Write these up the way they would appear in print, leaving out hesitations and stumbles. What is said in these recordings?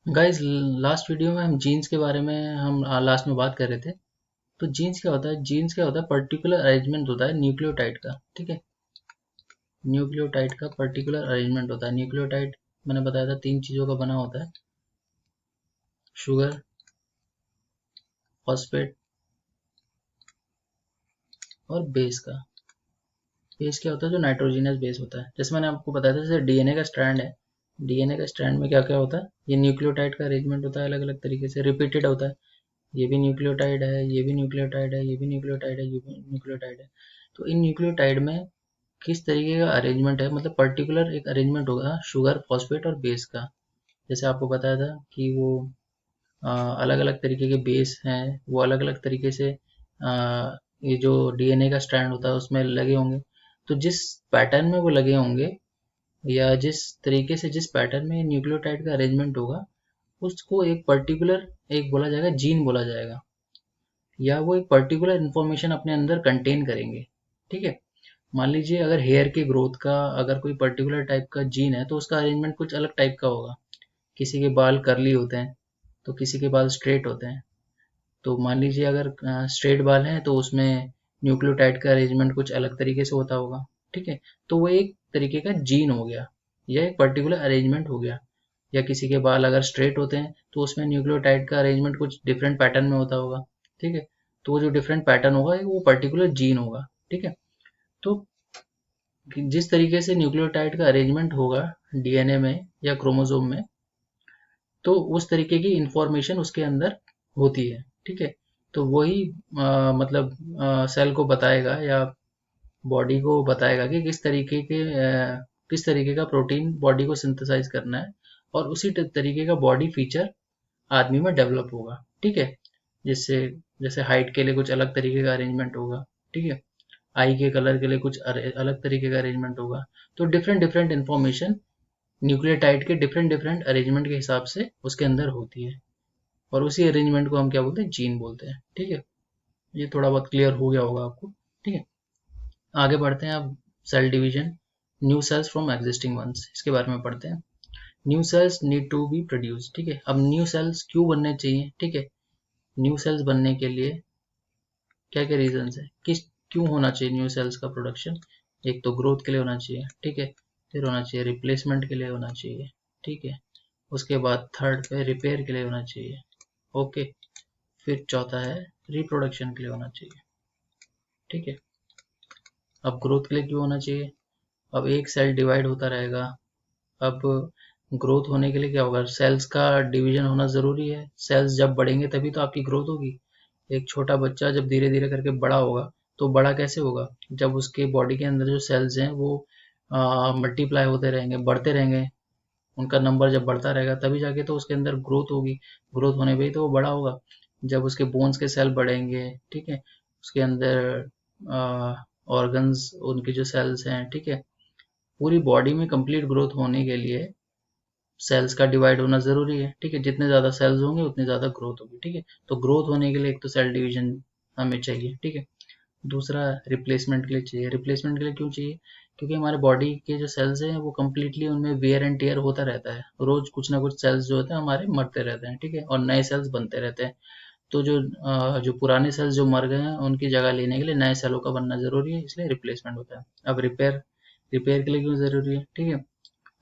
Guys, last video में हम jeans के बारे में हम लास्ट में बात कर रहे थे। तो जीन्स क्या होता है? जीन्स क्या होता है? पर्टिकुलर अरेंजमेंट होता है न्यूक्लियोटाइड का। ठीक है, न्यूक्लियोटाइड का पर्टिकुलर अरेंजमेंट होता है। न्यूक्लियोटाइड मैंने बताया था 3 चीज़ों का बना होता है: शुगर, फॉस्फेट और बेस का। बेस क्या होता है? जो नाइट्रोजिनस बेस होता है। जैसे मैंने आपको बताया था, जैसे डीएनए का स्ट्रैंड है। डीएनए का स्ट्रैंड में क्या क्या होता है? ये न्यूक्लियोटाइड का अरेंजमेंट होता है, अलग अलग तरीके से रिपीटेड होता है। ये भी न्यूक्लियोटाइड है, ये भी न्यूक्लियोटाइड है, ये भी न्यूक्लियोटाइड है, ये भी न्यूक्लियोटाइड है। तो इन न्यूक्लियोटाइड में किस तरीके का अरेंजमेंट है, मतलब पर्टिकुलर एक अरेंजमेंट होगा शुगर, फॉस्फेट और बेस का। जैसे आपको बताया था कि वो अलग अलग तरीके के बेस हैं, वो अलग अलग तरीके से ये जो डीएनए का स्ट्रैंड होता है उसमें लगे होंगे। तो जिस पैटर्न में वो लगे होंगे, या जिस तरीके से जिस पैटर्न में न्यूक्लियोटाइड का अरेंजमेंट होगा, उसको एक पर्टिकुलर एक बोला जाएगा, जीन बोला जाएगा। या वो एक पर्टिकुलर इन्फॉर्मेशन अपने अंदर कंटेन करेंगे। ठीक है, मान लीजिए अगर हेयर के ग्रोथ का अगर कोई पर्टिकुलर टाइप का जीन है, तो उसका अरेंजमेंट कुछ अलग टाइप का होगा। किसी के बाल कर्ली होते हैं, तो किसी के बाल स्ट्रेट होते हैं। तो मान लीजिए अगर स्ट्रेट बाल हैं, तो उसमें न्यूक्लियोटाइड का अरेंजमेंट कुछ अलग तरीके से होता होगा। ठीक है, तो वो एक तरीके का जीन हो गया, या एक पर्टिकुलर अरेंजमेंट हो गया। या किसी के बाल अगर स्ट्रेट होते हैं, तो उसमें न्यूक्लियोटाइड का अरेंजमेंट कुछ डिफरेंट पैटर्न में होता होगा। ठीक है, तो वो जो डिफरेंट पैटर्न होगा वो पर्टिकुलर जीन होगा। ठीक है, तो जिस तरीके से न्यूक्लियोटाइड का अरेंजमेंट होगा डीएनए में या क्रोमोसोम में, तो उस तरीके की इंफॉर्मेशन उसके अंदर होती है। ठीक है, तो वही मतलब सेल को बताएगा या बॉडी को बताएगा कि किस तरीके का प्रोटीन बॉडी को सिंथेसाइज करना है, और उसी तरीके का बॉडी फीचर आदमी में डेवलप होगा। ठीक है, जिससे जैसे हाइट के लिए कुछ अलग तरीके का अरेंजमेंट होगा। ठीक है, आई के कलर के लिए कुछ अलग तरीके का अरेंजमेंट होगा। तो डिफरेंट डिफरेंट इंफॉर्मेशन न्यूक्लियोटाइड के डिफरेंट डिफरेंट अरेंजमेंट के हिसाब से उसके अंदर होती है, और उसी अरेंजमेंट को हम क्या बोलते हैं? जीन बोलते हैं। ठीक है, ये थोड़ा बहुत क्लियर हो गया होगा आपको। ठीक है, आगे बढ़ते हैं अब। Cell division, new cells from existing ones, इसके बारे में पढ़ते हैं। New cells need to be produce. ठीक है, अब न्यू सेल्स क्यों बनने चाहिए? ठीक है, न्यू सेल्स बनने के लिए क्या क्या रीजंस है, किस क्यों होना चाहिए न्यू सेल्स का प्रोडक्शन? एक तो ग्रोथ के लिए होना चाहिए। ठीक है, फिर होना चाहिए रिप्लेसमेंट के लिए होना चाहिए। ठीक है, उसके बाद थर्ड पे रिपेयर के लिए होना चाहिए। ओके, फिर चौथा है रिप्रोडक्शन के लिए होना चाहिए। ठीक है, अब ग्रोथ के लिए क्यों होना चाहिए? अब एक सेल डिवाइड होता रहेगा। अब ग्रोथ होने के लिए क्या होगा? सेल्स का डिवीजन होना ज़रूरी है। सेल्स जब बढ़ेंगे तभी तो आपकी ग्रोथ होगी। एक छोटा बच्चा जब धीरे धीरे करके बड़ा होगा, तो बड़ा कैसे होगा? जब उसके बॉडी के अंदर जो सेल्स हैं वो मल्टीप्लाई होते रहेंगे, बढ़ते रहेंगे। उनका नंबर जब बढ़ता रहेगा तभी जाके तो उसके अंदर ग्रोथ होगी। ग्रोथ होने पे ही तो वो बड़ा होगा। जब उसके बोन्स के सेल बढ़ेंगे, ठीक है, उसके अंदर ऑर्गन्स, उनके जो सेल्स हैं, ठीक है, पूरी बॉडी में कंप्लीट ग्रोथ होने के लिए सेल्स का डिवाइड होना ज़रूरी है। ठीक है, जितने ज़्यादा सेल्स होंगे उतनी ज़्यादा ग्रोथ होगी। ठीक है, तो ग्रोथ होने के लिए एक तो सेल डिवीजन हमें चाहिए। ठीक है, दूसरा रिप्लेसमेंट के लिए चाहिए। रिप्लेसमेंट के लिए क्यों चाहिए? क्योंकि हमारे बॉडी के जो सेल्स हैं वो कम्प्लीटली उनमें वेयर एंड टेयर होता रहता है। रोज कुछ ना कुछ सेल्स जो होते हैं हमारे मरते रहते हैं। ठीक है, और नए सेल्स बनते रहते हैं। तो जो पुराने सेल्स जो मर गए हैं उनकी जगह लेने के लिए नए सेलों का बनना ज़रूरी है, इसलिए रिप्लेसमेंट होता है। अब रिपेयर, रिपेयर के लिए क्यों ज़रूरी है? ठीक है,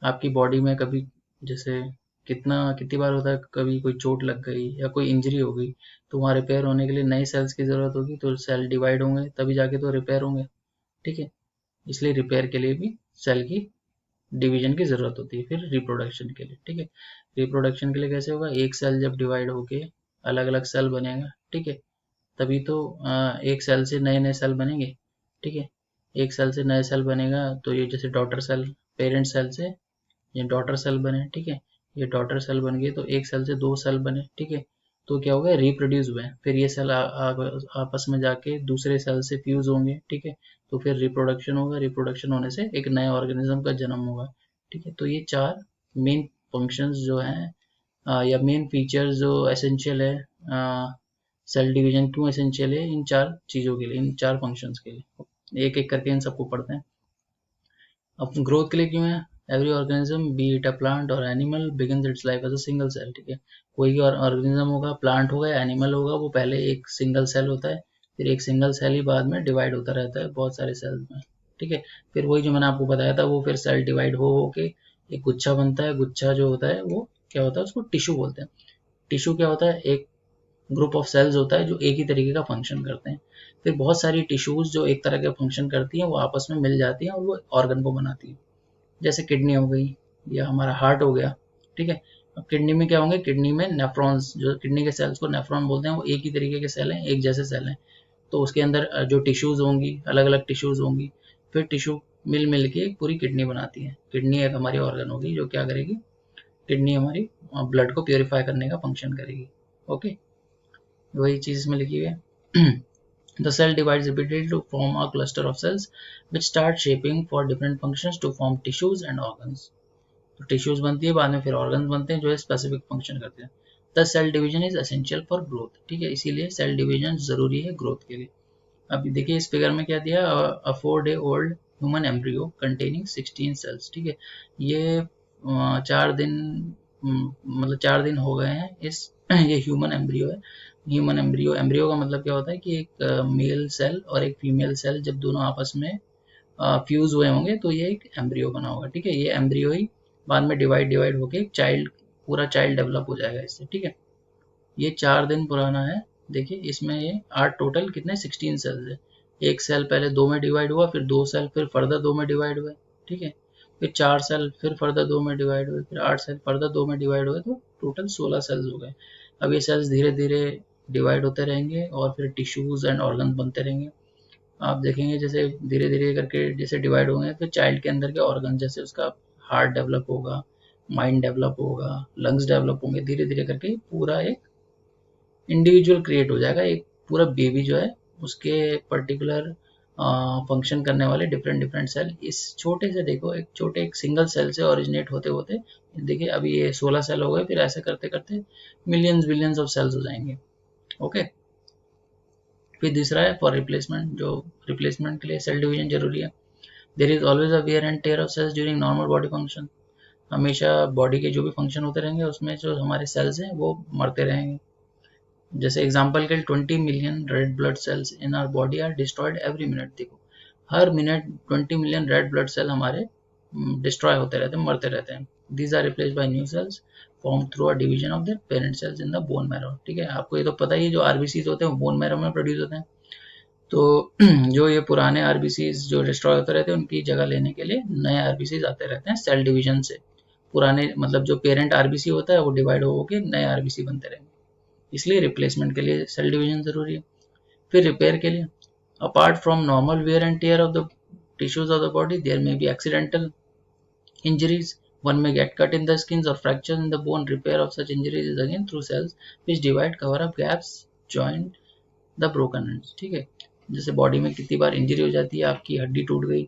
आपकी बॉडी में कभी जैसे कितनी बार होता है, कभी कोई चोट लग गई या कोई इंजरी हो गई, तो वहाँ रिपेयर होने के लिए नए सेल्स की ज़रूरत होगी। तो सेल डिवाइड होंगे तभी जाके तो रिपेयर होंगे। ठीक है, इसलिए रिपेयर के लिए भी सेल की डिवीजन की ज़रूरत होती है। फिर रिप्रोडक्शन के लिए, ठीक है, रिप्रोडक्शन के लिए कैसे होगा? एक सेल जब डिवाइड होके अलग अलग सेल बनेगा, ठीक है, तभी तो एक सेल से नए नए सेल बनेंगे। ठीक है, एक सेल से नए सेल बनेगा, तो ये जैसे डॉटर सेल, पेरेंट सेल से ये डॉटर सेल बने। ठीक है, ये डॉटर सेल बन गए, तो एक सेल से दो सेल बने। ठीक है, तो क्या होगा? रिप्रोड्यूस हुए, फिर ये सेल आपस में जाके दूसरे सेल से फ्यूज होंगे। ठीक है, तो फिर रिप्रोडक्शन होगा, रिप्रोडक्शन होने से एक नए ऑर्गेनिज्म का जन्म होगा। ठीक है, तो ये चार मेन फंक्शंस जो हैं, या मेन फीचर्स जो एसेंशियल है, सेल डिवीजन क्यों एसेंशियल है, इन चार चीज़ों के लिए, इन चार फंक्शंस के लिए। एक एक करके इन सबको पढ़ते हैं। अब ग्रोथ के लिए क्यों है? Every organism be it a plant और animal begins its life as a single cell, ठीक है। कोई भी ऑर्गेनिज्म होगा, प्लांट होगा या एनिमल होगा, वो पहले एक सिंगल सेल होता है, फिर एक सिंगल सेल ही बाद में डिवाइड होता रहता है बहुत सारे सेल्स में, ठीक है। फिर वही जो मैंने आपको बताया था, वो फिर सेल डिवाइड हो के एक गुच्छा बनता है। गुच्छा जो होता है वो क्या होता है, उसको टिश्यू बोलते हैं। टिश्यू क्या होता है, एक ग्रुप ऑफ सेल्स होता है जो एक ही तरीके का फंक्शन करते हैं। फिर बहुत सारी टिश्यूज जो एक तरह के फंक्शन करती हैं, वो आपस में मिल जाती हैं और वो ऑर्गन को बनाती हैं। जैसे किडनी हो गई या हमारा हार्ट हो गया, ठीक है। अब किडनी में क्या होंगे, किडनी में नेफ्रॉन्स, जो किडनी के सेल्स को नेफ्रॉन बोलते हैं, वो एक ही तरीके के सेल हैं, एक जैसे सेल हैं। तो उसके अंदर जो टिश्यूज होंगी, अलग अलग टिश्यूज होंगी, फिर टिश्यू मिल मिल के एक पूरी किडनी बनाती है। किडनी एक हमारी ऑर्गन होगी जो क्या करेगी, किडनी हमारी ब्लड को प्योरीफाई करने का फंक्शन करेगी। ओके, वही चीज इसमें लिखी हुई है। The cell divides repeatedly to form a cluster of cells which start shaping for different functions to form tissues and organs. तो टिश्यूज बनती है, बाद में फिर ऑर्गन्स बनते हैं जो स्पेसिफिक फंक्शन करते हैं। The cell division is essential for growth, ठीक है, इसीलिए सेल डिवीजन जरूरी है ग्रोथ के लिए। अभी देखिए इस फिगर में क्या दिया, a 4 day old human embryo containing 16 cells, ठीक है। ये 4 दिन, मतलब 4 दिन हो गए हैं इस ये ह्यूमन एम्ब्रियो है। ह्यूमन एम्ब्रियो, एम्ब्रियो का मतलब क्या होता है कि एक मेल सेल और एक फीमेल सेल जब दोनों आपस में फ्यूज हुए होंगे तो ये एक एम्ब्रियो बना होगा, ठीक है। ये एम्ब्रियो ही बाद में डिवाइड डिवाइड होके एक चाइल्ड, पूरा चाइल्ड डेवलप हो जाएगा इससे, ठीक है। ये 4 दिन पुराना है। देखिए इसमें ये 8 टोटल कितने 16 सेल्स है। एक सेल पहले 2 में डिवाइड हुआ, फिर 2 सेल फिर फर्दर 2 में डिवाइड हुए, ठीक है। फिर 4 सेल फिर फर्दर 2 में डिवाइड हुए, फिर 8 सेल फर्दर 2 में डिवाइड हुए, तो टोटल 16 सेल्स हो गए। अब ये सेल्स धीरे धीरे डिवाइड होते रहेंगे और फिर टिश्यूज एंड ऑर्गन बनते रहेंगे। आप देखेंगे जैसे धीरे धीरे करके जैसे डिवाइड होंगे तो चाइल्ड के अंदर के ऑर्गन, जैसे उसका हार्ट डेवलप होगा, माइंड डेवलप होगा, लंग्स डेवलप होंगे, धीरे धीरे करके पूरा एक इंडिविजुअल क्रिएट हो जाएगा। एक पूरा बेबी जो है उसके पर्टिकुलर फंक्शन करने वाले डिफरेंट डिफरेंट सेल इस छोटे से, देखो एक छोटे एक सिंगल सेल से ओरिजिनेट होते होते, देखिए अभी ये 16 सेल हो गए, फिर ऐसे करते करते मिलियंस बिलियंस ऑफ सेल्स हो जाएंगे। ओके, फिर तीसरा है फॉर रिप्लेसमेंट, जो रिप्लेसमेंट के लिए सेल डिवीजन जरूरी है। There is always a wear and tear of cells during normal body function. हमेशा बॉडी के जो भी फंक्शन होते रहेंगे उसमें जो हमारे सेल्स हैं वो मरते रहेंगे। जैसे एग्जांपल के लिए 20 million red blood cells in our body are destroyed every minute. देखो हर minute 20 million red blood cell हमारे डिस्ट्रॉय होते रहते हैं, मरते रहते हैं। These are replaced by new cells from through a division of their parent cells in the bone marrow, ठीक है। आपको ये तो पता ही है, जो आरबीसीज होते हैं वो बोन मैरो में प्रोड्यूस होते हैं। तो जो ये पुराने आरबीसीज जो डिस्ट्रॉय होते रहते हैं उनकी जगह लेने के लिए नए आरबीसीज आते रहते हैं सेल डिवीजन से। पुराने मतलब जो पेरेंट आरबीसी होता है वो डिवाइड हो के नए आरबीसी बनते रहेंगे, इसलिए रिप्लेसमेंट के लिए सेल डिवीजन जरूरी है। फिर रिपेयर के लिए, apart from normal wear and tear of the tissues of the body, there may be accidental injuries. One may get cut in the skins or fractures in the bone. Repair of such injuries is again through cells which divide, cover up gaps, join the broken ends, ठीक है। जैसे body में कितनी बार injury हो जाती है, आपकी हड्डी टूट गई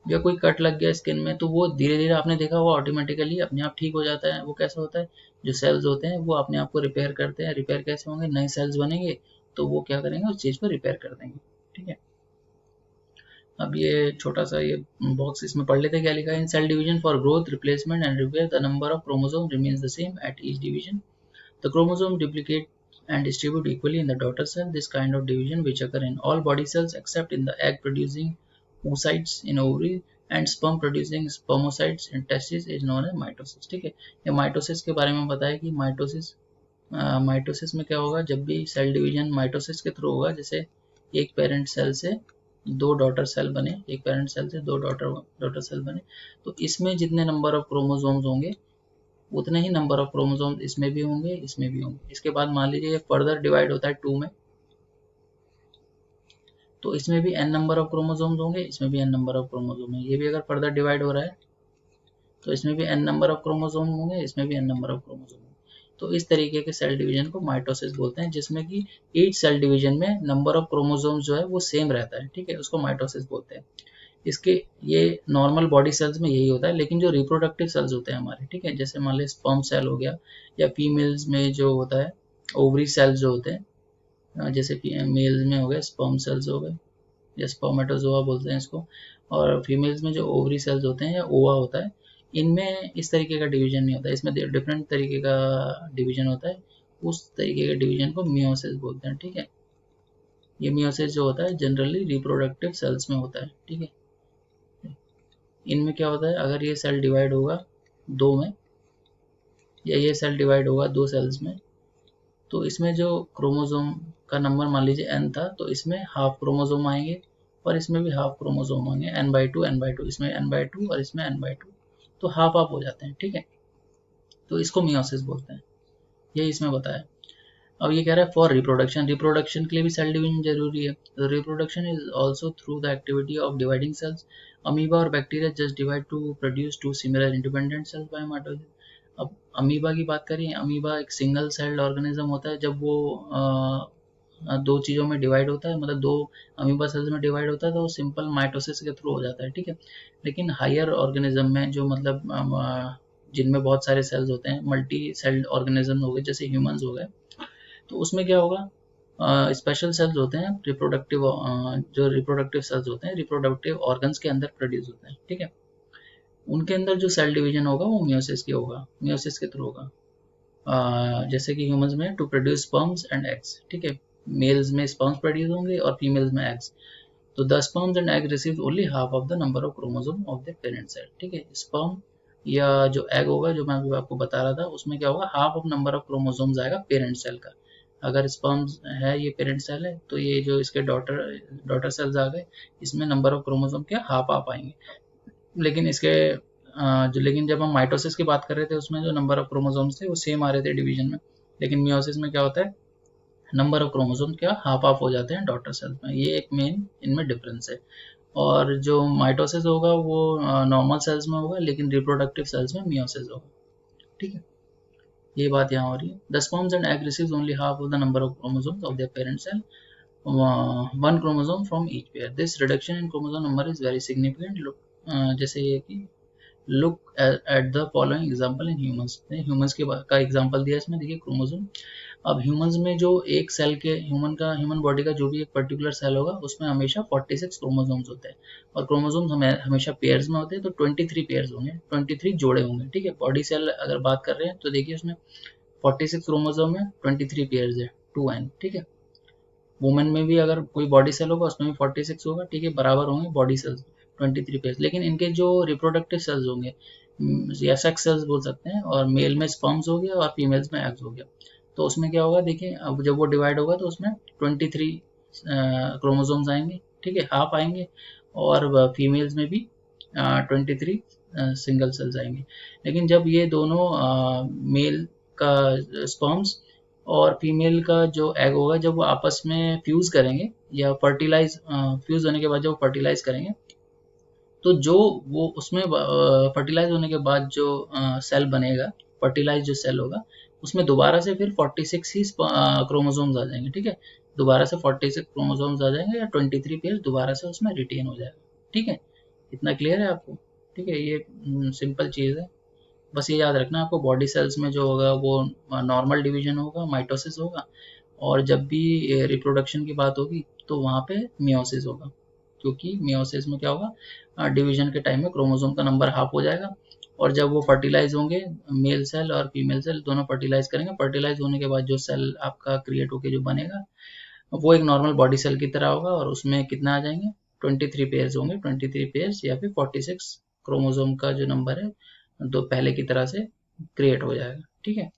या कोई कट लग गया स्किन में, तो वो धीरे धीरे आपने देखा वो ऑटोमेटिकली अपने आप ठीक हो जाता है। वो कैसा होता है, जो सेल्स होते हैं वो अपने आप को रिपेयर करते हैं। रिपेयर कैसे होंगे, नए सेल्स बनेंगे तो वो क्या करेंगे, उस चीज़ को रिपेयर कर देंगे, ठीक है। अब ये छोटा सा ये बॉक्स इसमें पढ़ लेते हैं क्या लिखा है। In cell division for growth replacement and repair the number of chromosome remains the same at each division. The chromosome duplicate and distribute equally in the daughter cell. This kind of division, which occur in all body cells except in the egg producing oocytes in ovary and sperm producing spermocytes in testes, is known as mitosis, ठीक है। ये mitosis के बारे में बताया कि mitosis में क्या होगा, जब भी सेल डिवीजन माइटोसिस के थ्रू होगा, जैसे एक पेरेंट सेल से 2 डॉटर सेल बने, एक पेरेंट सेल से 2 डॉटर सेल बने, तो इसमें जितने नंबर ऑफ क्रोमोसोम्स होंगे उतने ही नंबर ऑफ क्रोमोसोम इसमें भी होंगे, इसमें भी होंगे। इसके बाद मान लीजिए फर्दर डिवाइड होता है 2 में, तो इसमें भी n नंबर ऑफ क्रोमोसोम्स होंगे, इसमें भी n नंबर ऑफ क्रोमोसोम है। ये भी अगर फर्दर डिवाइड हो रहा है तो इसमें भी n नंबर ऑफ क्रोमोसोम होंगे, इसमें भी n नंबर ऑफ क्रोमोसोम होंगे। तो इस तरीके के सेल डिवीजन को माइटोसिस बोलते हैं, जिसमें कि ईच सेल डिवीजन में नंबर ऑफ क्रोमोसोम्स जो है वो सेम रहता है, ठीक है, उसको माइटोसिस बोलते हैं। इसके ये नॉर्मल बॉडी सेल्स में यही होता है, लेकिन जो रिप्रोडक्टिव सेल्स होते हैं हमारे, ठीक है, जैसे मान लीजिए स्पर्म सेल हो गया, या फीमेल्स में जो होता है ओवरी सेल्स जो होते हैं, जैसे मेल्स में हो गए स्पर्म सेल्स हो गए या स्पर्मेटोजोआ बोलते हैं इसको, और फीमेल्स में जो ओवरी सेल्स होते हैं या ओवा होता है, इनमें इस तरीके का डिवीजन नहीं होता, इसमें डिफरेंट तरीके का डिवीजन होता है, उस तरीके के डिवीजन को मियोसिस बोलते हैं। ठीक है, ये मियोसिस जो होता है जनरली रिप्रोडक्टिव सेल्स में होता है। ठीक है, इनमें क्या होता है, अगर ये सेल डिवाइड होगा दो में, या ये सेल डिवाइड होगा दो सेल्स में, तो इसमें जो क्रोमोसोम का नंबर मान लीजिए n था, तो इसमें हाफ क्रोमोसोम आएंगे और इसमें भी हाफ क्रोमोसोम होंगे, n/2 इसमें n/2 और इसमें n/2, तो हाफ हाफ हो जाते हैं। ठीक है, तो इसको मियोसिस बोलते हैं, यही इसमें बताया। अब ये कह रहा है फॉर रिप्रोडक्शन, रिप्रोडक्शन के लिए भी सेल डिवीजन जरूरी है। तो reproduction is also through the activity of dividing cells. Amoeba और bacteria just divide to produce two similar independent cells by mitosis. अब अमीबा की बात करें, अमीबा एक सिंगल सेल्ड ऑर्गेनिज्म होता है। जब वो दो चीज़ों में डिवाइड होता है, मतलब दो अमीबा सेल्स में डिवाइड होता है, तो वो सिंपल माइटोसिस के थ्रू हो जाता है। ठीक है, लेकिन हायर ऑर्गेनिज्म में जो मतलब जिनमें बहुत सारे सेल्स होते हैं, मल्टी सेल्ड ऑर्गेनिज्म हो गए, जैसे ह्यूमंस हो गए, तो उसमें क्या होगा, स्पेशल सेल्स होते हैं रिप्रोडक्टिव, जो रिप्रोडक्टिव सेल्स होते हैं रिप्रोडक्टिव ऑर्गन्स के अंदर प्रोड्यूस होते हैं। ठीक है, उनके अंदर जो सेल डिवीजन होगा वो मियोसिस के होगा, मियोसिस के थ्रू होगा। जैसे कि ह्यूमंस में to produce sperms and eggs. ठीक है, मेल्स में स्पर्म्स प्रोड्यूस होंगे और फीमेल्स में एग्स। तो the sperms and egg receive only half of the number of chromosome of the parent cell. ठीक है, स्पर्म या जो एग होगा, जो मैं अभी आपको बता रहा था, उसमें क्या होगा, half of number of chromosomes आएगा पेरेंट सेल का। अगर स्पर्म्स है, ये पेरेंट सेल है, तो ये जो इसके डॉटर सेल्स आ गए, इसमें नंबर ऑफ क्रोमोसोम क्या हाफ हाफ आएंगे। लेकिन इसके लेकिन जब हम माइटोसिस की बात कर रहे थे, उसमें जो नंबर ऑफ क्रोमोसोम्स थे वो सेम आ रहे थे डिवीजन में। लेकिन मियोसिस में क्या होता है, नंबर ऑफ क्रोमोसोम क्या हाफ हाफ हो जाते हैं डॉटर सेल्स में। ये एक मेन इनमें डिफरेंस है। और जो माइटोसिस होगा वो नॉर्मल सेल्स में होगा, लेकिन रिप्रोडक्टिव सेल्स में मियोसिस होगा। ठीक है, ये बात यहाँ हो रही है। The sperms and egg receives only half of the number of chromosomes of their parent cell, one chromosome from each pair. This reduction in chromosome number is very significant. Look, जैसे ये कि look at the following example in humans, humans के का example दिया इसमें, देखिए chromosome. अब humans में जो एक सेल के ह्यूमन बॉडी का जो भी एक पर्टिकुलर सेल होगा, उसमें हमेशा 46 क्रोमोसोम्स होते हैं, और क्रोमोसोम्स हमेशा पेयर्स में होते हैं, तो 23 पेयर्स होंगे, 23 जोड़े होंगे। ठीक है, बॉडी सेल अगर बात कर रहे हैं, तो देखिए उसमें 46 क्रोमोसोम है, 23 पेयर्स है, 2n। ठीक है, वुमेन में भी अगर कोई बॉडी सेल होगा, उसमें भी 46 होगा। ठीक है, बराबर होंगे बॉडी सेल्स, 23 पेयर्स। लेकिन इनके जो रिप्रोडक्टिव सेल्स होंगे, या सेक्स सेल्स बोल सकते हैं, और मेल में स्पर्म्स हो गया और फीमेल्स में एग्स हो गया, तो उसमें क्या होगा, देखिए अब जब वो डिवाइड होगा तो उसमें 23 क्रोमोसोम्स आएंगे। ठीक है, हाफ आएंगे, और फीमेल्स में भी 23 सिंगल सेल्स आएंगे। लेकिन जब ये दोनों मेल का स्पर्म्स और फीमेल का जो एग होगा, जब वो आपस में फ्यूज करेंगे, या फर्टिलाइज फ्यूज होने के बाद जब फर्टिलाइज करेंगे, तो जो वो उसमें फर्टिलाइज होने के बाद जो सेल बनेगा, फर्टिलाइज जो सेल होगा, उसमें दोबारा से फिर 46 ही क्रोमोसोम्स आ जाएंगे। ठीक है, दोबारा से 46 क्रोमोसोम्स आ जाएंगे, या 23 पेयर दोबारा से उसमें रिटेन हो जाएगा। ठीक है, इतना क्लियर है आपको? ठीक है, ये सिंपल चीज़ है। बस ये याद रखना, आपको बॉडी सेल्स में जो होगा वो नॉर्मल डिवीजन होगा, माइटोसिस होगा, और जब भी रिप्रोडक्शन की बात होगी तो वहाँ पे मियोसिस होगा, क्योंकि मियोसिस में क्या होगा, डिवीजन के टाइम में क्रोमोसोम का नंबर हाफ हो जाएगा, और जब वो फर्टिलाइज होंगे, मेल सेल और फीमेल सेल दोनों फर्टिलाइज करेंगे, फर्टिलाइज होने के बाद जो सेल आपका क्रिएट होकर जो बनेगा, वो एक नॉर्मल बॉडी सेल की तरह होगा, और उसमें कितना आ जाएंगे, 23 पेयर्स होंगे, 23 पेयर्स या फिर 46 क्रोमोसोम का जो नंबर है, दो पहले की तरह से क्रिएट हो जाएगा। ठीक है।